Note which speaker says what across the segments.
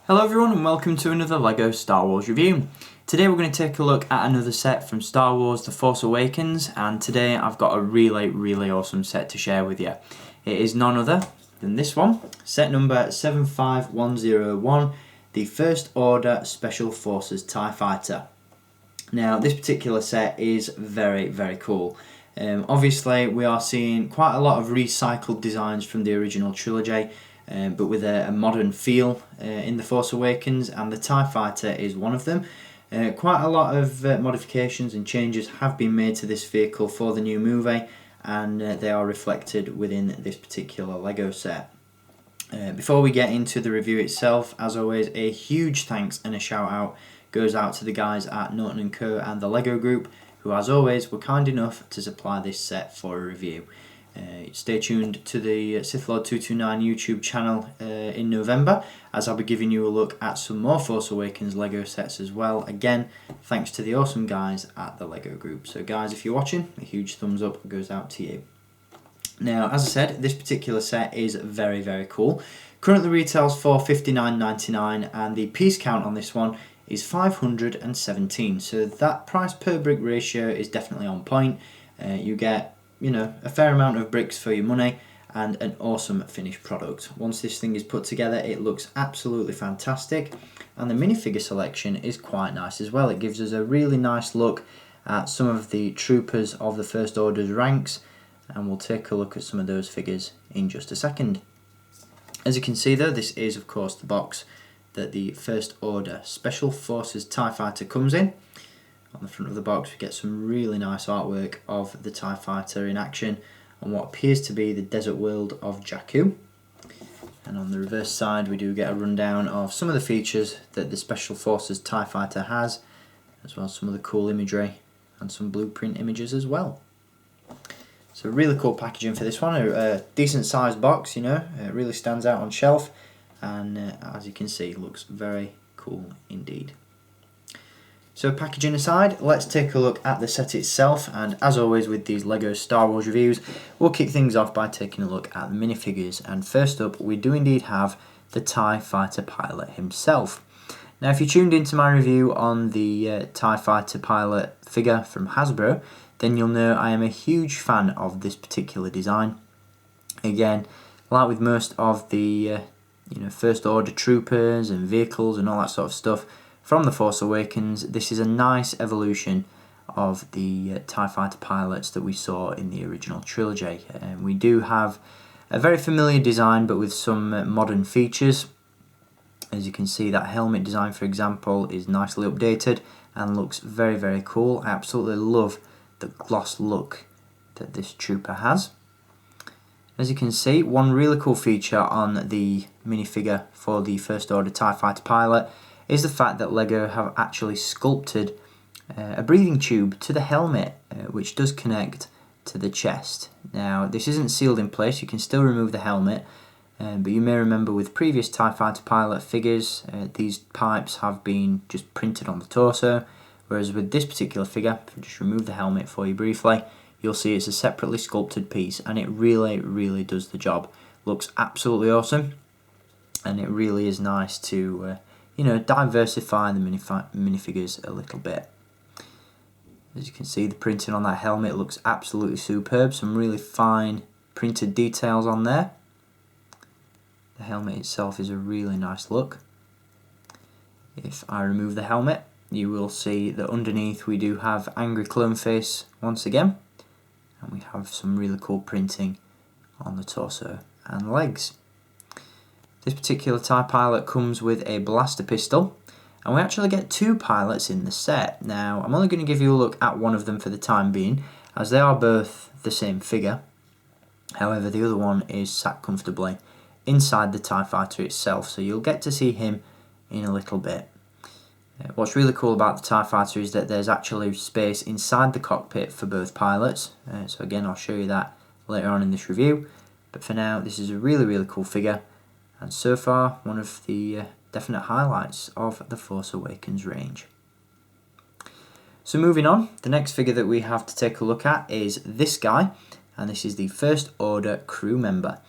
Speaker 1: Hello everyone and welcome to another LEGO Star Wars review. Today we're going to take a look at another set from Star Wars The Force Awakens, and today I've got a really awesome set to share with you. It is none other than this one, set number 75101, the First Order Special Forces TIE Fighter. Now this particular set is very cool. Obviously we are seeing quite a lot of recycled designs from the original trilogy, but with a modern feel in The Force Awakens, and the TIE Fighter is one of them. Quite a lot of modifications and changes have been made to this vehicle for the new movie, and they are reflected within this particular LEGO set. Before we get into the review itself, as always, a huge thanks and a shout out goes out to the guys at Norton & Co and the LEGO Group, who as always were kind enough to supply this set for a review. Stay tuned to the Sith Lord 229 YouTube channel in November, as I'll be giving you a look at some more Force Awakens LEGO sets as well. Again, thanks to the awesome guys at the LEGO Group. So guys, if you're watching, a huge thumbs up goes out to you. Now, as I said, this particular set is very cool. Currently retails for $59.99, and the piece count on this one is 517. So that price per brick ratio is definitely on point. You get, a fair amount of bricks for your money and an awesome finished product. Once this thing is put together, it looks absolutely fantastic, and the minifigure selection is quite nice as well. It gives us a really nice look at some of the troopers of the First Order's ranks, and we'll take a look at some of those figures in just a second. As you can see though, this is of course the box that the First Order Special Forces TIE Fighter comes in. On the front of the box we get some really nice artwork of the TIE Fighter in action on what appears to be the desert world of Jakku. And on the reverse side we do get a rundown of some of the features that the Special Forces TIE Fighter has, as well as some of the cool imagery and some blueprint images as well. So really cool packaging for this one, a decent sized box, it really stands out on shelf, and as you can see, looks very cool indeed. So packaging aside, let's take a look at the set itself, and as always with these LEGO Star Wars reviews, we'll kick things off by taking a look at the minifigures, and first up we do indeed have the TIE Fighter pilot himself. Now if you tuned into my review on the TIE Fighter pilot figure from Hasbro, then you'll know I am a huge fan of this particular design. Again, like with most of the First Order troopers and vehicles and all that sort of stuff from The Force Awakens, this is a nice evolution of the TIE Fighter pilots that we saw in the original trilogy. We do have a very familiar design but with some modern features. As you can see, that helmet design for example is nicely updated and looks very cool. I absolutely love the gloss look that this trooper has. As you can see, one really cool feature on the minifigure for the First Order TIE Fighter pilot is the fact that LEGO have actually sculpted a breathing tube to the helmet, which does connect to the chest. Now this isn't sealed in place, you can still remove the helmet, but you may remember with previous TIE Fighter pilot figures, these pipes have been just printed on the torso, whereas with this particular figure, if I just remove the helmet for you briefly, you'll see it's a separately sculpted piece, and it really does the job. Looks absolutely awesome, and it really is nice to diversify the minifigures a little bit. As you can see, the printing on that helmet looks absolutely superb. Some really fine printed details on there. The helmet itself is a really nice look. If I remove the helmet, you will see that underneath we do have Angry Clone Face once again, and we have some really cool printing on the torso and legs. This particular TIE pilot comes with a blaster pistol, and we actually get two pilots in the set. Now I'm only going to give you a look at one of them for the time being, as they are both the same figure. However, the other one is sat comfortably inside the TIE Fighter itself, so you'll get to see him in a little bit. What's really cool about the TIE Fighter is that there's actually space inside the cockpit for both pilots. So again, I'll show you that later on in this review. But for now, this is a really cool figure, and so far one of the definite highlights of the Force Awakens range. So moving on, the next figure that we have to take a look at is this guy, and this is the First Order crew member.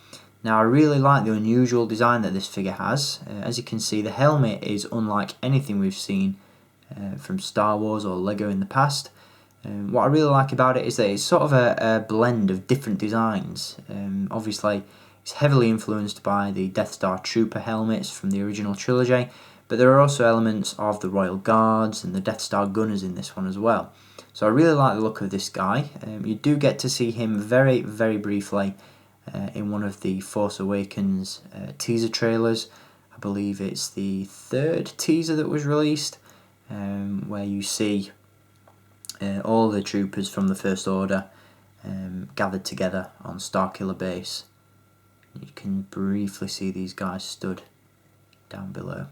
Speaker 1: Now I really like the unusual design that this figure has. As you can see, the helmet is unlike anything we've seen from Star Wars or Lego in the past. What I really like about it is that it's sort of a blend of different designs. Obviously it's heavily influenced by the Death Star Trooper helmets from the original trilogy, but there are also elements of the Royal Guards and the Death Star Gunners in this one as well. So I really like the look of this guy. You do get to see him very, very briefly in one of the Force Awakens teaser trailers. I believe it's the third teaser that was released, where you see all the troopers from the First Order gathered together on Starkiller Base. You can briefly see these guys stood down below.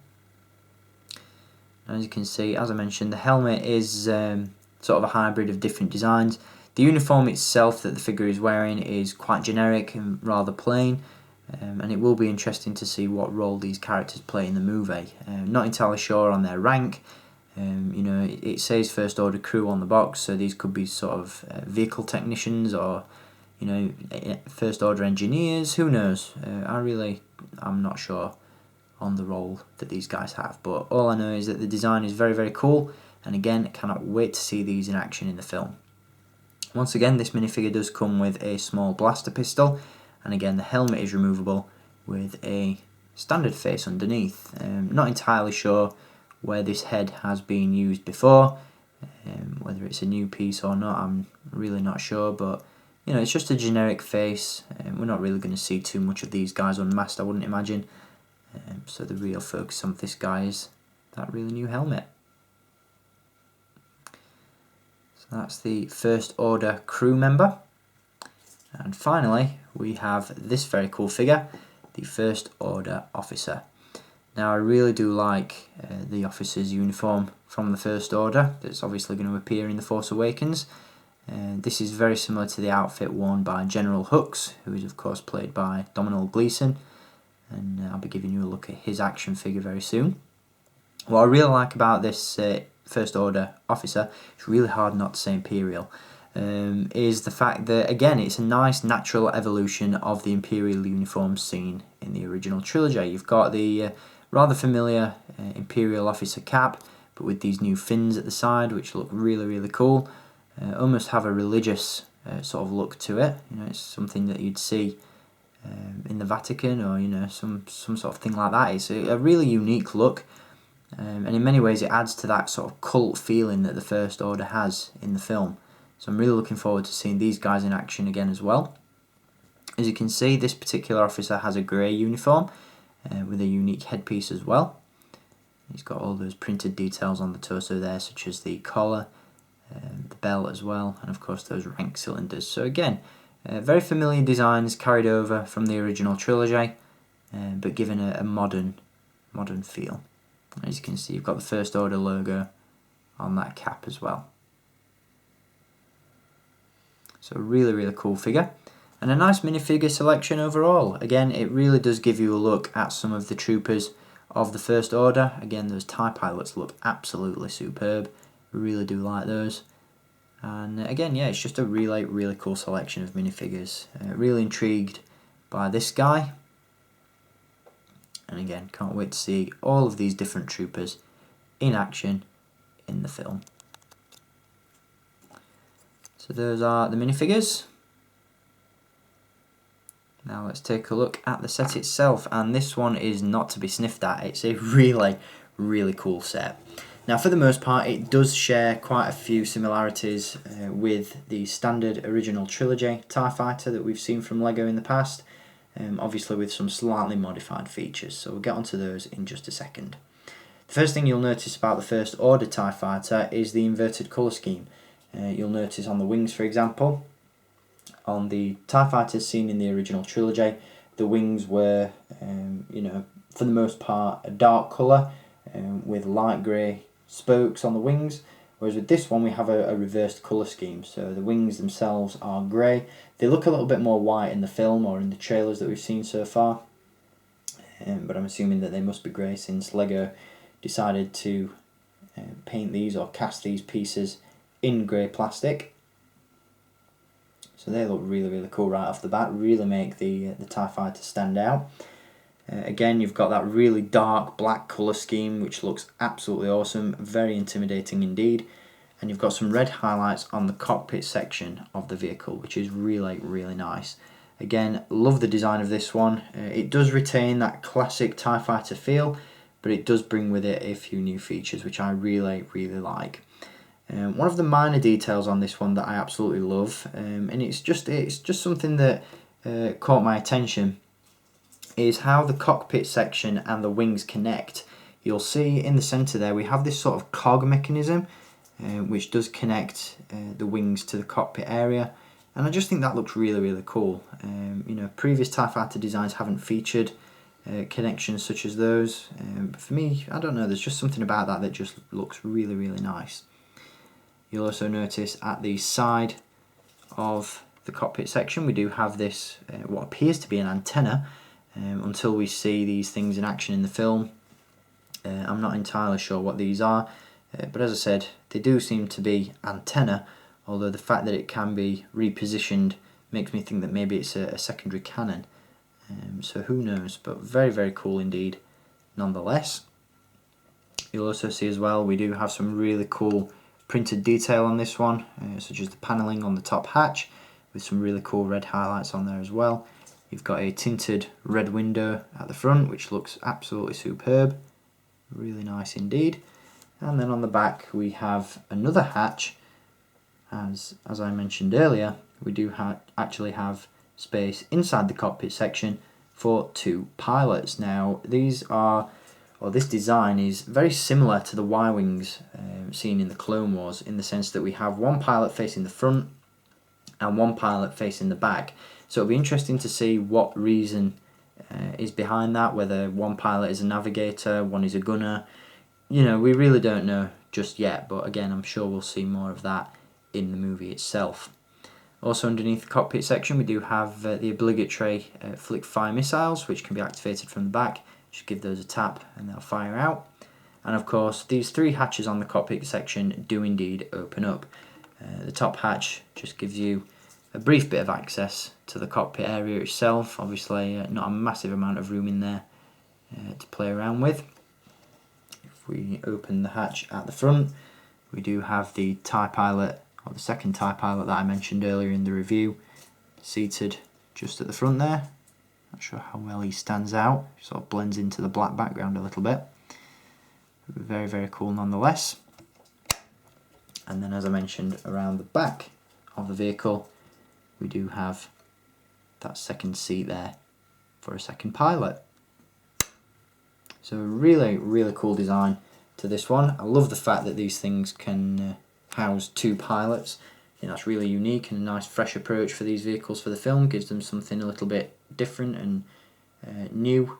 Speaker 1: As you can see, as I mentioned, the helmet is sort of a hybrid of different designs. The uniform itself that the figure is wearing is quite generic and rather plain, and it will be interesting to see what role these characters play in the movie. Not entirely sure on their rank. You know, it says First Order crew on the box, so these could be sort of vehicle technicians or, you know, First Order engineers. Who knows? I'm not sure on the role that these guys have, but all I know is that the design is very, very cool, and again, cannot wait to see these in action in the film. Once again, this minifigure does come with a small blaster pistol, and again the helmet is removable with a standard face underneath. Not entirely sure where this head has been used before, whether it's a new piece or not, I'm really not sure, but you know, it's just a generic face. We're not really going to see too much of these guys unmasked, I wouldn't imagine. So the real focus on this guy is that really new helmet. So that's the First Order crew member. And finally, we have this very cool figure, the First Order officer. Now I really do like the officer's uniform from the First Order that's obviously going to appear in The Force Awakens. This is very similar to the outfit worn by General Hux, who is of course played by Domhnall Gleeson, and I'll be giving you a look at his action figure very soon. What I really like about this First Order officer, it's really hard not to say Imperial, is the fact that again it's a nice natural evolution of the Imperial uniform seen in the original trilogy. You've got the rather familiar Imperial officer cap, but with these new fins at the side, which look really, really cool. Almost have a religious sort of look to it. You know, it's something that you'd see in the Vatican, or you know, some sort of thing like that. It's a really unique look, and in many ways it adds to that sort of cult feeling that the First Order has in the film. So I'm really looking forward to seeing these guys in action again as well. As you can see, this particular officer has a grey uniform with a unique headpiece as well. He's got all those printed details on the torso there, such as the collar, the belt as well, and of course those rank cylinders. So again, very familiar designs carried over from the original trilogy, but given a modern feel. As you can see, you've got the First Order logo on that cap as well. So really, really cool figure, and a nice minifigure selection overall. Again, it really does give you a look at some of the troopers of the First Order. Again, those TIE pilots look absolutely superb. Really do like those. And again, yeah, it's just a really cool selection of minifigures. Really intrigued by this guy. And again, can't wait to see all of these different troopers in action in the film. So those are the minifigures. Now let's take a look at the set itself, and this one is not to be sniffed at. It's a really cool set. Now for the most part it does share quite a few similarities with the standard original trilogy TIE fighter that we've seen from Lego in the past, obviously with some slightly modified features, so we'll get onto those in just a second. The first thing you'll notice about the First Order TIE fighter is the inverted colour scheme. You'll notice on the wings, for example, on the TIE fighters seen in the original trilogy, the wings were, you know, for the most part a dark colour with light grey spokes on the wings, whereas with this one we have a reversed colour scheme. So the wings themselves are grey. They look a little bit more white in the film or in the trailers that we've seen so far, but I'm assuming that they must be grey since Lego decided to paint these or cast these pieces in grey plastic. So they look really, really cool right off the bat, really make the TIE Fighter stand out. Again, you've got that really dark black colour scheme, which looks absolutely awesome, very intimidating indeed. And you've got some red highlights on the cockpit section of the vehicle, which is really, really nice. Again, love the design of this one. It does retain that classic TIE Fighter feel, but it does bring with it a few new features, which I really, really like. One of the minor details on this one that I absolutely love, and it's just something that caught my attention, is how the cockpit section and the wings connect. You'll see in the centre there we have this sort of cog mechanism which does connect the wings to the cockpit area, and I just think that looks really, really cool. You know, previous TIE Fighter designs haven't featured connections such as those. But for me, I don't know, there's just something about that that just looks really, really nice. You'll also notice at the side of the cockpit section we do have this what appears to be an antenna. Until we see these things in action in the film, I'm not entirely sure what these are, but as I said, they do seem to be antenna, although the fact that it can be repositioned makes me think that maybe it's a secondary cannon. So who knows, but very, very cool indeed nonetheless. You'll also see as well we do have some really cool printed detail on this one, such as the panelling on the top hatch with some really cool red highlights on there as well. You've got a tinted red window at the front, which looks absolutely superb. Really nice indeed. And then on the back we have another hatch. As I mentioned earlier, we do actually have space inside the cockpit section for 2 pilots. Now this design is very similar to the Y-Wings seen in the Clone Wars, in the sense that we have 1 pilot facing the front and 1 pilot facing the back. So it'll be interesting to see what reason is behind that, whether 1 pilot is a navigator, 1 is a gunner. You know, we really don't know just yet, but again, I'm sure we'll see more of that in the movie itself. Also underneath the cockpit section we do have the obligatory flick fire missiles, which can be activated from the back. Just give those a tap and they'll fire out. And of course these 3 hatches on the cockpit section do indeed open up. The top hatch just gives you a brief bit of access to the cockpit area itself. Obviously not a massive amount of room in there to play around with. If we open the hatch at the front, we do have the TIE pilot, or the second TIE pilot that I mentioned earlier in the review, seated just at the front there. Not sure how well he stands out, sort of blends into the black background a little bit. Very, very cool nonetheless. And then, as I mentioned, around the back of the vehicle we do have that second seat there for a second pilot. So really, really cool design to this one. I love the fact that these things can house 2 pilots. I think that's really unique and a nice fresh approach for these vehicles for the film. Gives them something a little bit different and new,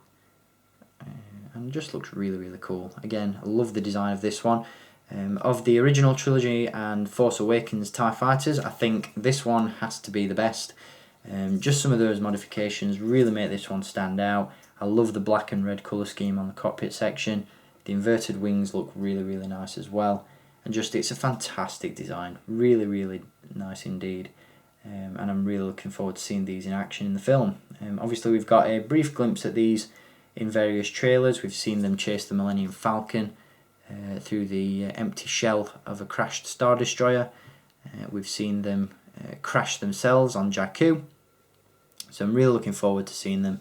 Speaker 1: and just looks really, really cool. Again, I love the design of this one. Of the original trilogy and Force Awakens TIE Fighters, I think this one has to be the best. Just some of those modifications really make this one stand out. I love the black and red colour scheme on the cockpit section. The inverted wings look really, really nice as well. And just, it's a fantastic design. Really, really nice indeed. And I'm really looking forward to seeing these in action in the film. Obviously we've got a brief glimpse at these in various trailers. We've seen them chase the Millennium Falcon through the empty shell of a crashed Star Destroyer. We've seen them crash themselves on Jakku. So I'm really looking forward to seeing them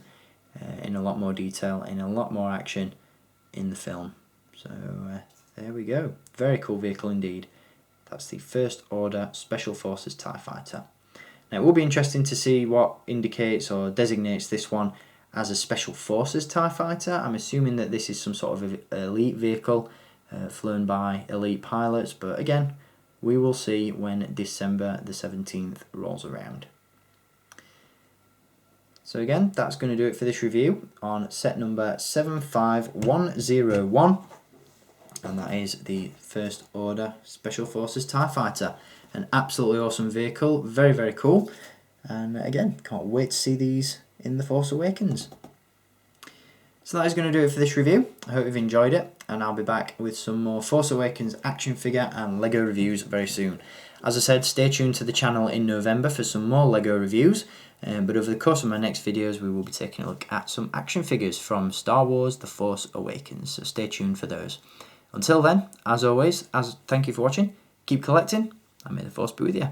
Speaker 1: in a lot more detail, in a lot more action in the film. So there we go. Very cool vehicle indeed. That's the First Order Special Forces TIE Fighter. Now it will be interesting to see what indicates or designates this one as a Special Forces TIE Fighter. I'm assuming that this is some sort of elite vehicle flown by elite pilots, but again, we will see when December the 17th rolls around. So again, that's going to do it for this review on set number 75101, and that is the First Order Special Forces TIE Fighter. An absolutely awesome vehicle, very, very cool, and again, can't wait to see these in The Force Awakens. So that is going to do it for this review. I hope you've enjoyed it, and I'll be back with some more Force Awakens action figure and LEGO reviews very soon. As I said, stay tuned to the channel in November for some more LEGO reviews, but over the course of my next videos we will be taking a look at some action figures from Star Wars The Force Awakens, so stay tuned for those. Until then, as always, thank you for watching, keep collecting, and may the Force be with you.